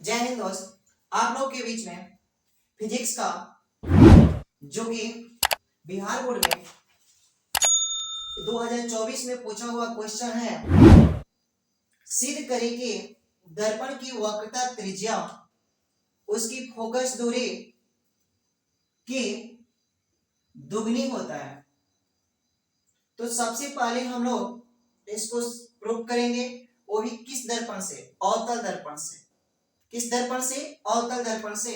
जय हिंद दोस्त। आप लोग के बीच में फिजिक्स का जो कि बिहार बोर्ड में 2024 में पूछा हुआ क्वेश्चन है, सिद्ध करें कि दर्पण की वक्रता त्रिज्या उसकी फोकस दूरी की दुगनी होता है। तो सबसे पहले हम लोग इसको प्रूव करेंगे, वो भी किस दर्पण से? अवतल दर्पण से। किस दर्पण से? अवतल दर्पण से।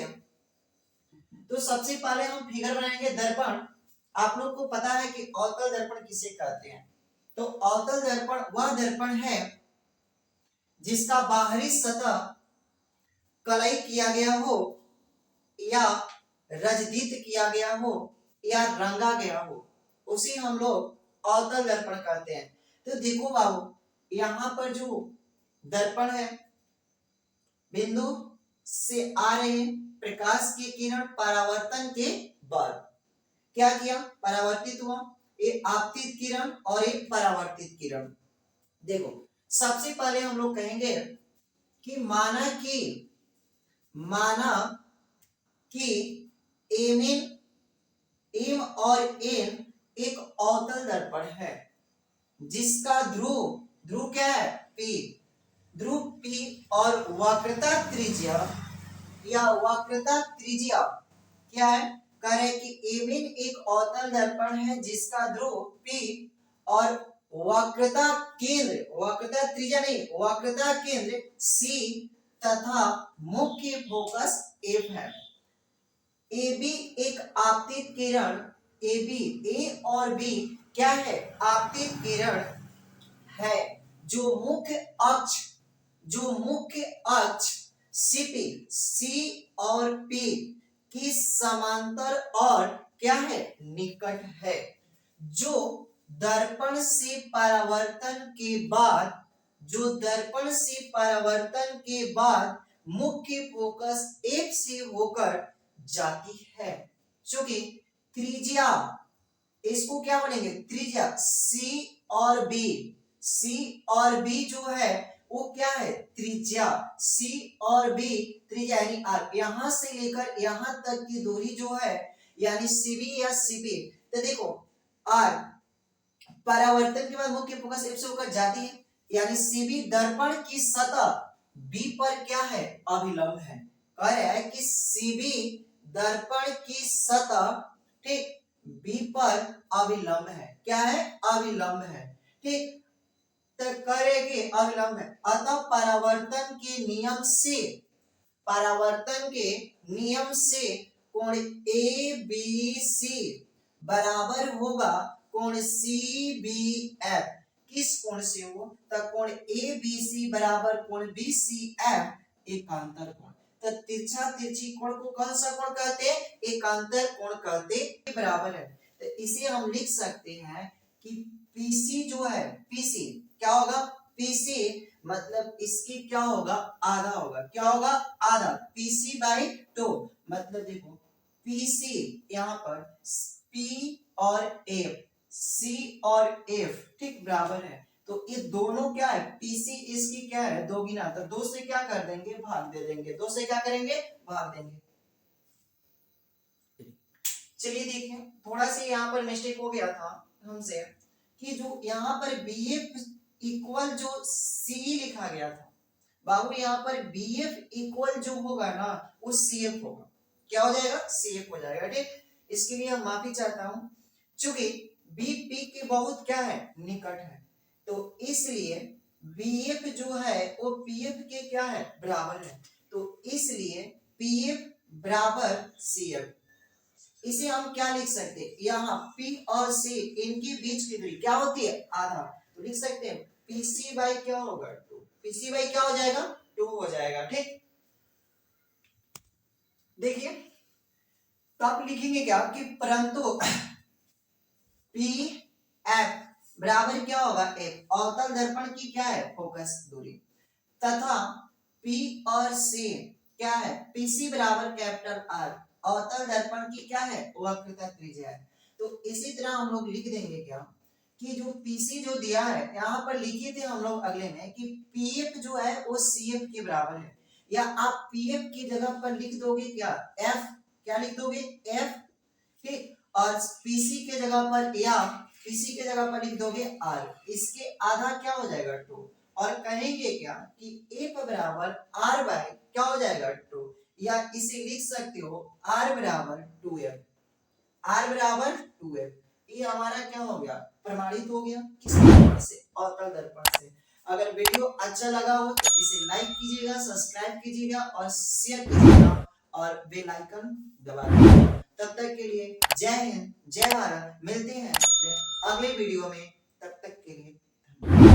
तो सबसे पहले हम फिगर बनाएंगे दर्पण। आप लोग को पता है कि अवतल दर्पण किसे कहते हैं। तो अवतल दर्पण वह दर्पण है जिसका बाहरी सतह कलई किया गया हो या रजदीत किया गया हो या रंगा गया हो, उसे हम लोग अवतल दर्पण कहते हैं। तो देखो बाबू, यहाँ पर जो दर्पण है, बिंदु से आ रहे प्रकाश की किरण परावर्तन के बाद क्या किया? परावर्तित हुआ। एक आपतित किरण और एक परावर्तित किरण। देखो, सबसे पहले हम लोग कहेंगे कि माना कि एम और एन एक अवतल दर्पण है जिसका ध्रुव क्या है? पी। ध्रुव पी और वक्रता त्रिज्या क्या है? कह रहे कि एमिन एक अवतल दर्पण है जिसका ध्रुव P और वक्रता केंद्र C तथा मुख्य फोकस F है। AB एक आपतित किरण, A और B क्या है? आपतित किरण है जो मुख्य अक्ष C और P की समांतर और क्या है? निकट है। जो दर्पण से परावर्तन के बाद मुख्य फोकस F से होकर जाती है। चूंकि त्रिज्या, इसको क्या बोलेंगे? त्रिज्या C और B जो है वो क्या है? त्रिज्या। C और B त्रिज्या यानी R, यहां से लेकर यहां तक की दूरी जो है यानी CB या CP। तो देखो, R परावर्तन के बाद मुख्य फोकस F से होकर जाती है, यानी CB दर्पण की सतह B पर क्या है? अभिलंब है। कह रहा है कि CB दर्पण की सतह ठीक B पर अभिलंब है। क्या है? अभिलंब है। ठीक, तो करेंगे अभिलंब है। अतः परावर्तन के नियम से कोण ABC बराबर होगा कोण CBF। किस कोण से हो? तो कोण ABC बराबर कोण BCF एकांतर कोण। तो तिरछा तिरछी कोण को कौन सा कोण कहते हैं? एकांतर कोण कहते हैं। बराबर है, तो इसे हम लिख सकते हैं कि PC जो है, PC क्या होगा? PC मतलब इसकी क्या होगा? आधा होगा। क्या होगा? आधा। PC/2 मतलब देखो, PC यहाँ पर P और F, C और F ठीक बराबर है। तो ये दोनों क्या है? PC इसकी क्या है? दोगुना। तो 2 से क्या कर देंगे? भाग दे देंगे। 2 से क्या करेंगे? भाग देंगे। चलिए देखिए, थोड़ा सा यहाँ पर मिस्टेक हो गया था हमसे कि जो यहाँ पर BF इक्वल जो C लिखा गया था बाबू, यहाँ पर BF इक्वल जो होगा ना वो CF होगा। क्या हो जाएगा? CF हो जाएगा। ठीक, इसके लिए हम माफी चाहता हूं, चूंकि BP के बहुत क्या है? निकट है, तो इसलिए BF जो है वो PF के क्या है? बराबर है। तो इसलिए PF बराबर CF। इसे हम क्या लिख सकते हैं? यहाँ P और C इनके बीच की दूरी क्या होती है? आधा। तो लिख सकते हैं PC बाई क्या होगा? 2। PC बाई क्या हो जाएगा? 2 हो जाएगा। ठीक, देखिए तब लिखेंगे क्या कि परंतु PF बराबर क्या होगा? F अवतल दर्पण की क्या है? फोकस दूरी। तथा P और C क्या है? PC बराबर कैपिटल R अवतल दर्पण की क्या है? वक्रता त्रिज्या है। तो इसी तरह हम लोग लिख देंगे क्या कि जो PC जो दिया है, यहाँ पर लिखे थे हम लोग अगले में कि PF जो है वो CF के बराबर है। या आप पीएफ की जगह पर लिख दोगे क्या एफ, क्या लिख दोगे एफ, ठीक, और पीसी के जगह पर या पीसी के जगह पर लिख दोगे आर, इसके आधा क्या हो जाएगा 2, और कहेंगे क्या कि एफ बराबर आर बाय क्या हो जाएगा 2, या इसे लिख सकते हो आर बराबर 2f, आर बराबर 2f। ये हमारा क्या हो गया प्रमाणित हो गया किस दर्पण से, अवतल दर्पण से। अगर वीडियो अच्छा लगा हो तो इसे लाइक कीजिएगा, सब्सक्राइब कीजिएगा और शेयर कीजिएगा और बेल आइकन दबा दीजिएगा। तब तक के लिए जय हिंद, जय भारत, मिलते हैं अगले वीडियो में, तब तक के लिए धन्यवाद।